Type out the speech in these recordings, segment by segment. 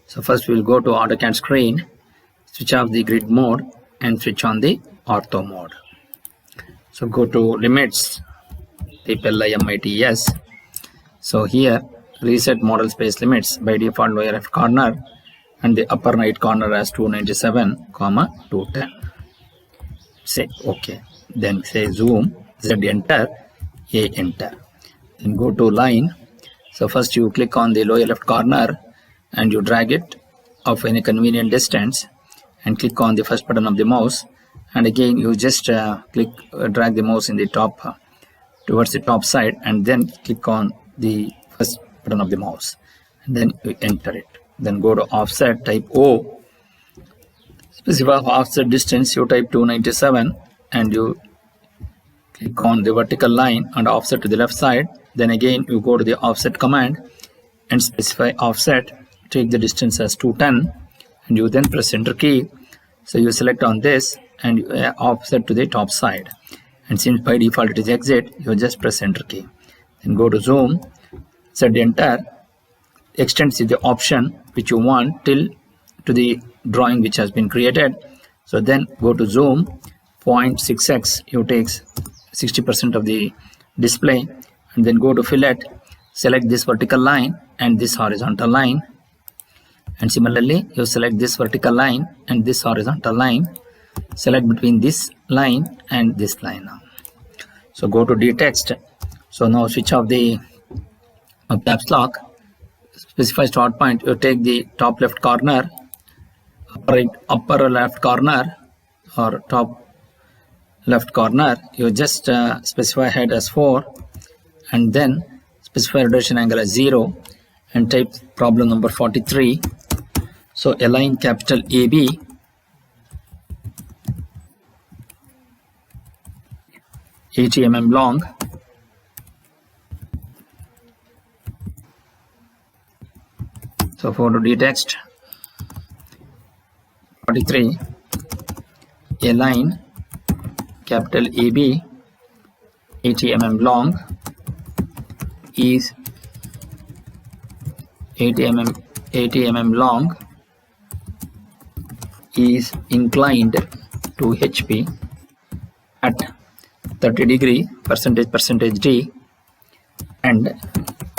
So first we'll go to AutoCAD screen, switch off the grid mode and switch on the ortho mode. So go to limits, type LIMITS. So here reset model space limits. By default lower left corner and the upper right corner as 297, 210. Say OK. Then say zoom, Z enter, A enter. Then go to line. So first you click on the lower left corner and you drag it of any convenient distance and click on the first button of the mouse, and again you just drag the mouse in the top towards the top side and then click on the first button of the mouse and then you enter it. Then go to offset, type O, specify offset distance, you type 297 and you click on the vertical line and offset to the left side. Then again you go to the offset command and specify offset, take the distance as 210 and you then press enter key. So you select on this and you offset to the top side, and since by default it is exit, you just press enter key. Then go to zoom, set enter, extends the option which you want till to the drawing which has been created. So then go to zoom 0.6x, you take 60% of the display, and then go to fillet, select this vertical line and this horizontal line, and similarly you select this vertical line and this horizontal line, select between this line and this line now. So go to dtext. So now switch off the caps lock, specify start point, you take the top left corner, upper left corner or top left corner, you just specify head as 4 and then specify rotation angle as 0 and type problem number 43. So align capital AB (80 mm) long, so for the text 43, align capital AB 80 mm long is 80 mm long is inclined to HP at 30 degree percentage D and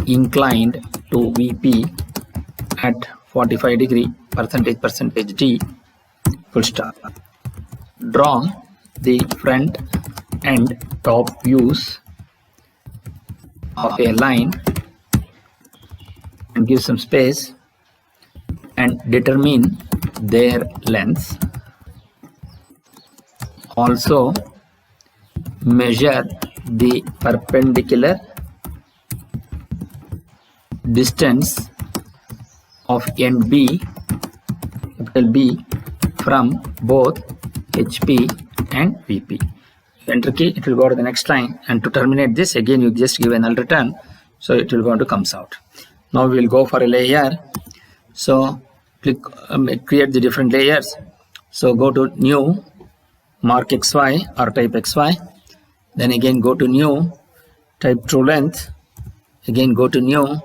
inclined to VP at 45 degree percentage D, full stop. Draw the front and top views of a line and give some space and determine their lengths. Also measure the perpendicular distance of end B, capital B, from both HP and VP. Enter key, it will go to the next line, and to terminate this again you just give a null return, so it will go to comes out. Now we will go for a layer. So click create the different layers. So go to new, mark XY or type XY, then again go to new, type true length, again go to new,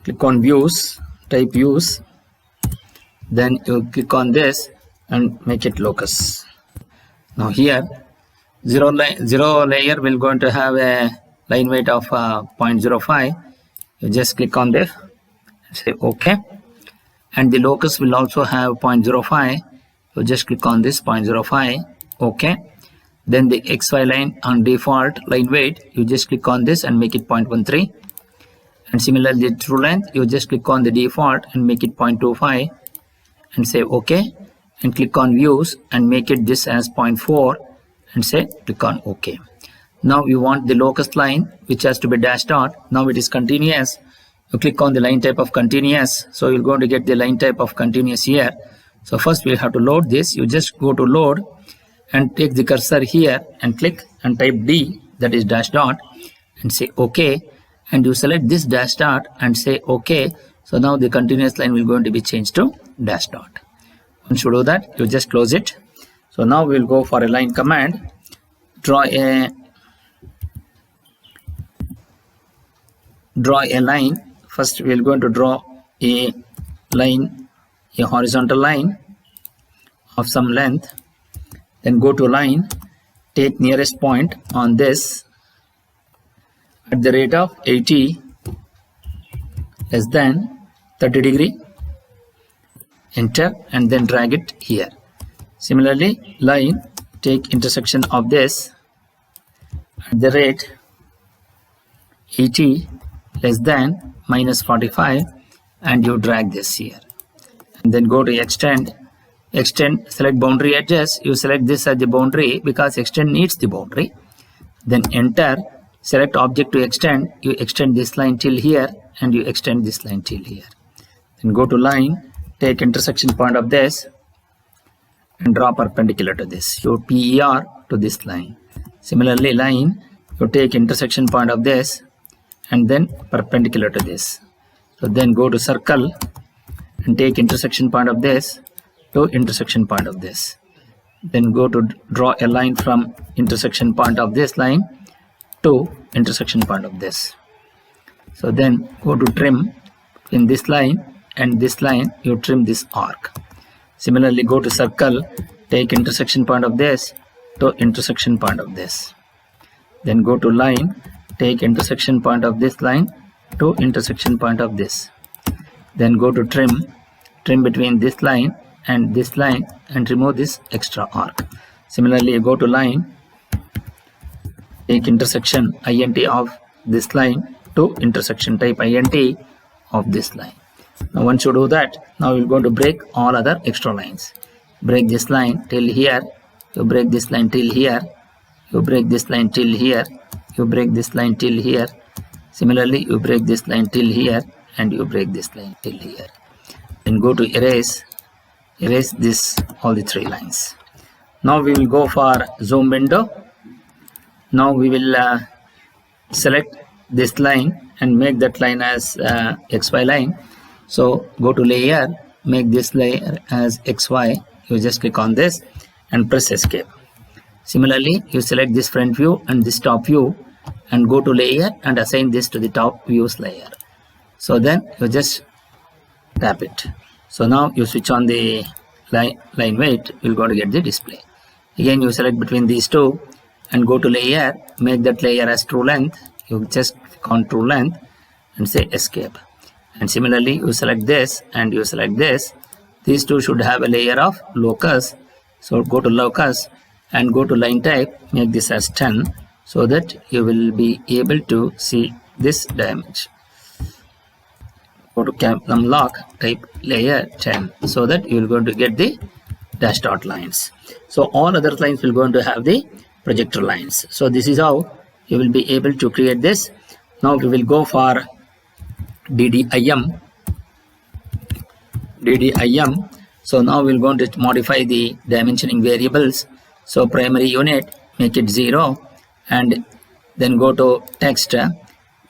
click on views, type views, then you click on this and make it locus. Now here zero layer will going to have a line weight of 0.05. You just click on this and say OK, and the locus will also have 0.05. You just click on this 0.05, OK. Then the XY line on default line weight, you just click on this and make it 0.13, and similarly the true length, you just click on the default and make it 0.25 and say OK, and click on views and make it this as 0.4 and say click on OK. Now you want the locus line which has to be dashed dot. Now it is continuous. You click on the line type of continuous, so you're going to get the line type of continuous here. So first we have to load this. You just go to load and take the cursor here and click and type D, that is dash dot, and say OK, and you select this dash dot and say OK. So now the continuous line will going to be changed to dash dot. Once you do that, you just close it. So now we will go for a line command. Draw a line. First we are going to draw a line a horizontal line of some length, then go to line, take nearest point on this at the rate of 80 less than 30 degree, enter, and then drag it here. Similarly, line, take intersection of this at the rate 80 less than minus 45, and you drag this here, and then go to extend, select boundary edges, you select this as the boundary because extend needs the boundary, then enter, select object to extend, you extend this line till here and you extend this line till here, then go to line, take intersection point of this and draw perpendicular to this, your PER to this line. Similarly, line, you take intersection point of this and then perpendicular to this. So then go to circle and take intersection point of this to intersection point of this. Then go to draw a line from intersection point of this line to intersection point of this. So then go to trim in this line and this line, you trim this arc. Similarly, go to circle, take intersection point of this to intersection point of this. Then go to line, take intersection point of this line to intersection point of this. Then go to trim between this line and remove this extra arc. Similarly, go to line, take intersection int of this line to intersection type int of this line. Now once you do that, now you're going to break all other extra lines. Break this line till here, you break this line till here, you break this line till here, you break this line till here. Similarly, you break this line till here and you break this line till here. Then go to erase this, all the three lines. Now we will go for zoom window. Now we will select this line and make that line as XY line. So go to layer, make this layer as XY, you just click on this and press escape. Similarly, you select this front view and this top view and go to layer and assign this to the top views layer. So then you just tap it. So now you switch on the line weight, you're going to get the display. Again, you select between these two and go to layer, make that layer as true length, you just click on true length and say escape. And similarly, you select this and you select this. These two should have a layer of locus. So go to locus and go to line type, make this as 10 so that you will be able to see this dimension. Go to num lock, type layer 10 so that you will going to get the dash dot lines. So all other lines will going to have the projector lines. So this is how you will be able to create this. Now we will go for DDIM. So now we're going to modify the dimensioning variables. So primary unit, make it 0 and then go to text,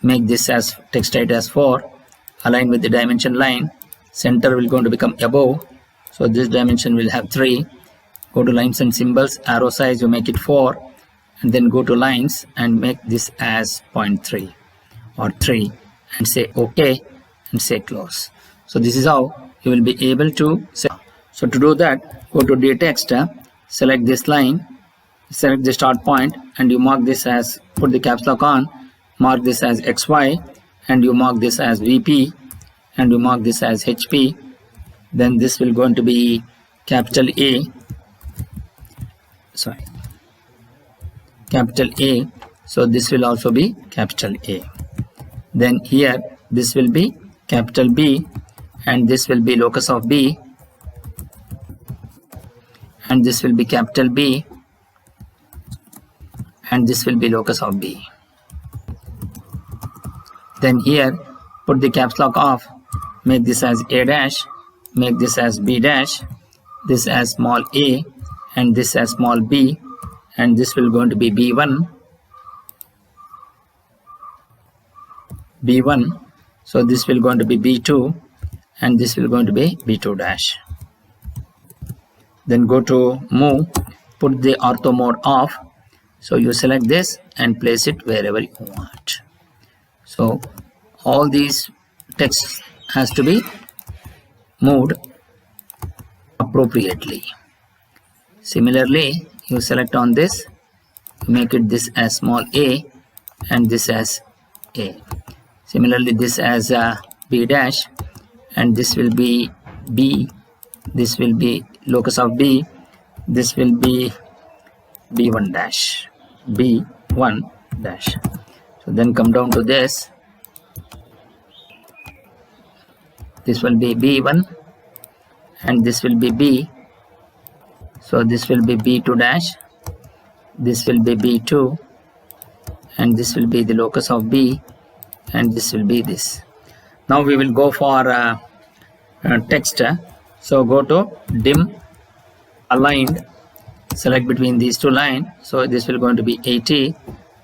make this as text height as 4, align with the dimension line, center will going to become above, so this dimension will have 3. Go to lines and symbols, arrow size you make it 4 and then go to lines and make this as 0.3 or 3 and say OK and say close. So this is how you will be able to set. So to do that, go to dtext, select this line, select the start point and you mark this as, put the caps lock on, mark this as XY and you mark this as VP and you mark this as HP. Then this will going to be capital A, capital A, so this will also be capital A. Then here this will be capital B and this will be locus of B and this will be capital B and this will be locus of B. Then here put the caps lock off, make this as A dash, make this as B dash, this as small a and this as small b, and this will going to be B1. So this will going to be B2 and this will going to be B2 dash. Then go to move, put the ortho mode off. So you select this and place it wherever you want. So all these text has to be moved appropriately. Similarly, you select on this, make it this as small a and this as a. Similarly, this as a b dash, and this will be b, this will be locus of b, this will be b1 dash, b1 dash. So then come down to this, this will be b1 and this will be b, so this will be b2 dash, this will be b2, and this will be the locus of b, and this will be this. Now we will go for text. So go to dim aligned, select between these two lines, so this will going to be 80.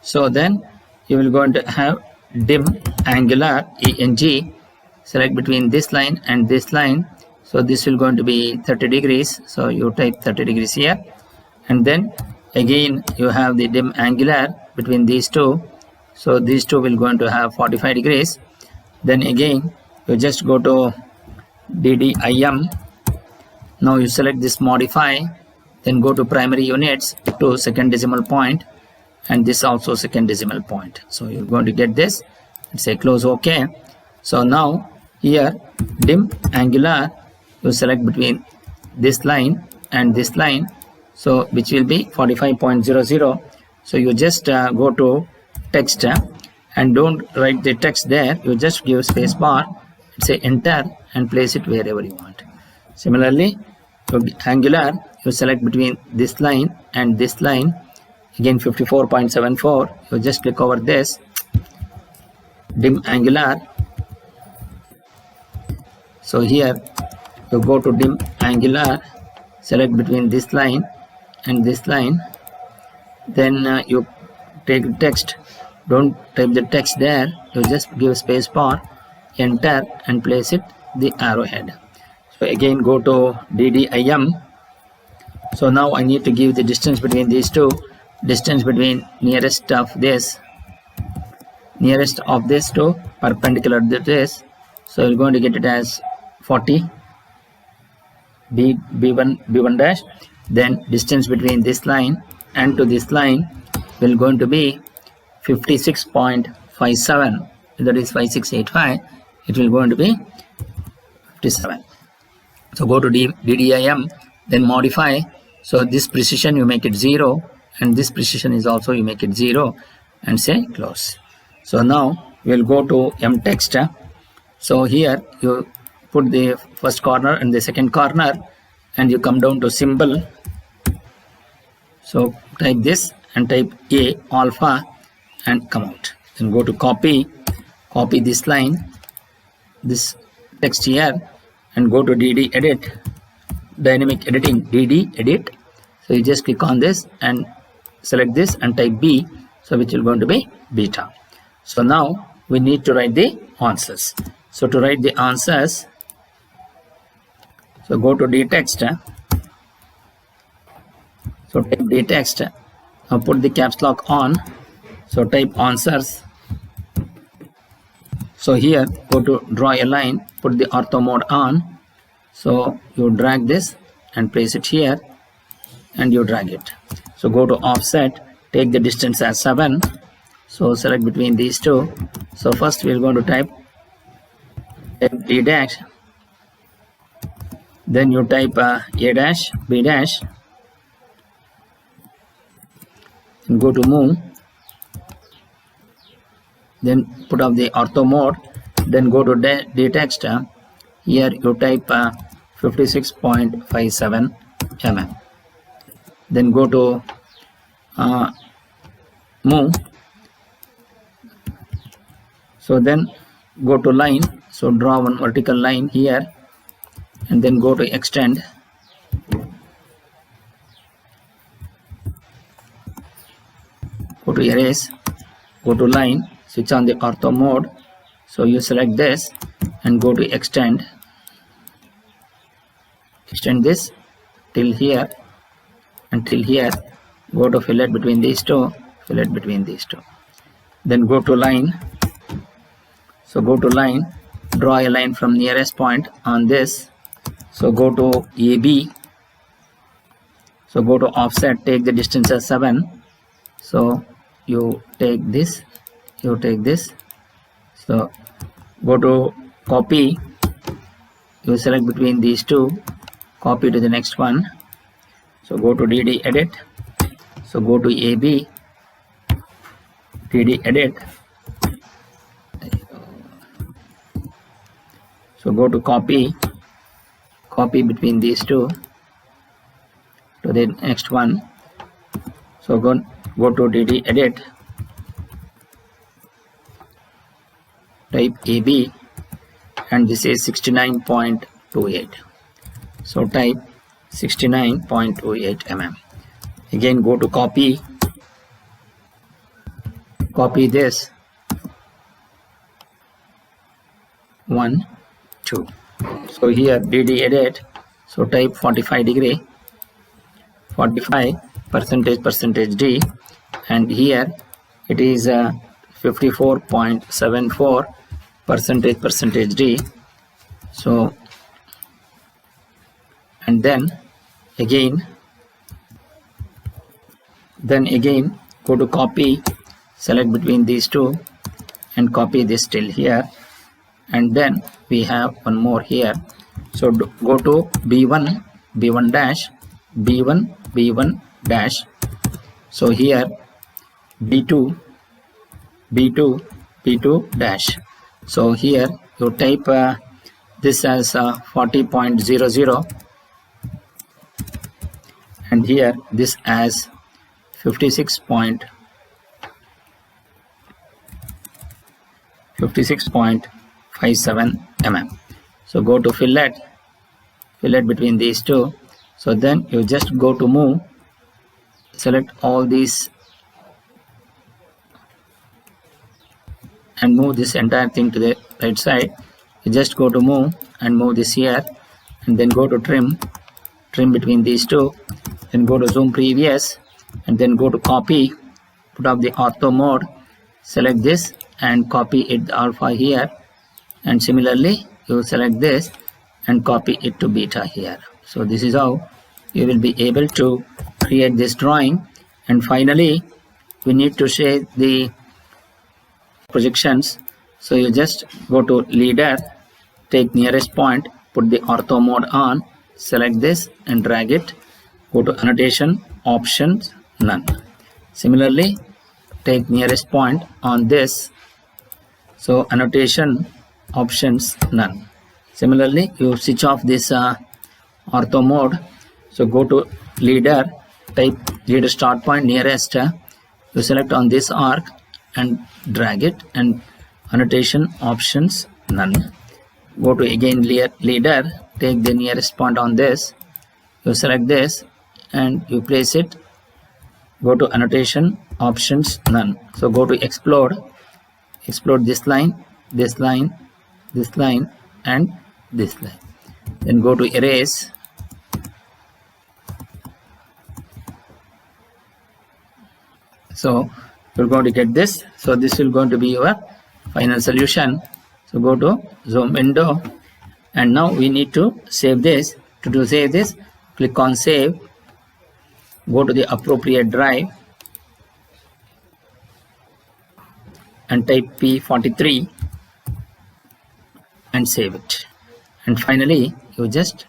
So then you will going to have dim angular, ENG, select between this line and this line, so this will going to be 30 degrees, so you type 30 degrees here, and then again you have the dim angular between these two, so these two will going to have 45 degrees. Then again you just go to DDIM. Now you select this modify, then go to primary units to second decimal point, and this also second decimal point. So you're going to get this, say close OK. So now here dim angular, you select between this line and this line, so which will be 45.00. so you just go to text and don't write the text there, you just give space bar, say enter and place it wherever you want. Similarly, angular, you select between this line and this line, again 54.74, you just click over this, dim angular. So here you go to dim angular, select between this line and this line, then you take text, don't type the text there, you just give space bar, enter and place it the arrowhead. So again go to DDIM. So now I need to give the distance between these two, distance between nearest of this to perpendicular to this, so you're going to get it as 40, b1 dash. Then distance between this line and to this line will going to be 56.57, that is 5685, it will going to be 57. So go to DDIM, then modify, so this precision you make it 0 and this precision is also you make it 0 and say close. So now we will go to mtext. So here you put the first corner and the second corner and you come down to symbol, so type this and type A alpha and come out, then go to copy this line, this text here, and go to DD edit, dynamic editing, DD edit. So you just click on this and select this and type B, so which will going to be beta. So now we need to write the answers. So to write the answers, so go to dtext, so type dtext, now put the caps lock on, so type answers. So here go to draw a line, put the ortho mode on, so you drag this and place it here and you drag it. So go to offset, take the distance as 7, so select between these two. So first we are going to type D dash, then you type A dash, B dash, and go to move, then put up the ortho mode, then go to dtext, here you type 56.57 mm, then go to move, so then go to line, so draw one vertical line here and then go to extend, go to erase, go to line, switch on the ortho mode, so you select this and go to extend this till here and till here, go to fillet between these two, then go to line, so go to line, draw a line from nearest point on this So go to AB. So go to offset, take the distance as 7. So you take this, you take this. So go to copy, you select between these two, copy to the next one. So go to DD edit. So go to AB, DD edit. So go to copy, copy between these two to the next one. So go to DD edit, type AB, and this is 69.28. So type 69.28 mm. Again go to copy, copy this 1, 2. So here DD edit, so type 45 degree, 45 percentage D, and here it is 54.74 percentage D. So and then again go to copy, select between these two and copy this till here, and then we have one more here. So go to B1 dash, B1 dash. So here B2 dash. So here you type this as 40.00, and here this as 56.57 mm. So go to fillet between these two. So then you just go to move, select all these and move this entire thing to the right side. You just go to move and move this here, and then go to trim between these two, then go to zoom previous, and then go to copy, put up the ortho mode, select this and copy it alpha here, and similarly you select this and copy it to beta here. So this is how you will be able to create this drawing. And finally we need to shade the projections. So you just go to leader, take nearest point, put the ortho mode on, select this and drag it, go to annotation, options, none. Similarly take nearest point on this, so annotation, options, none. Similarly you switch off this ortho mode. So go to leader, type leader start point nearest, you select on this arc and drag it, and annotation, options, none. Go to again leader, take the nearest point on this, you select this and you place it, go to annotation, options, none. So go to explode this line, this line, this line and this line, then go to erase, so you're going to get this. So this will going to be your final solution. So go to zoom window, and now we need to save this. To save this, click on save, go to the appropriate drive and type P43 and save it. And finally you just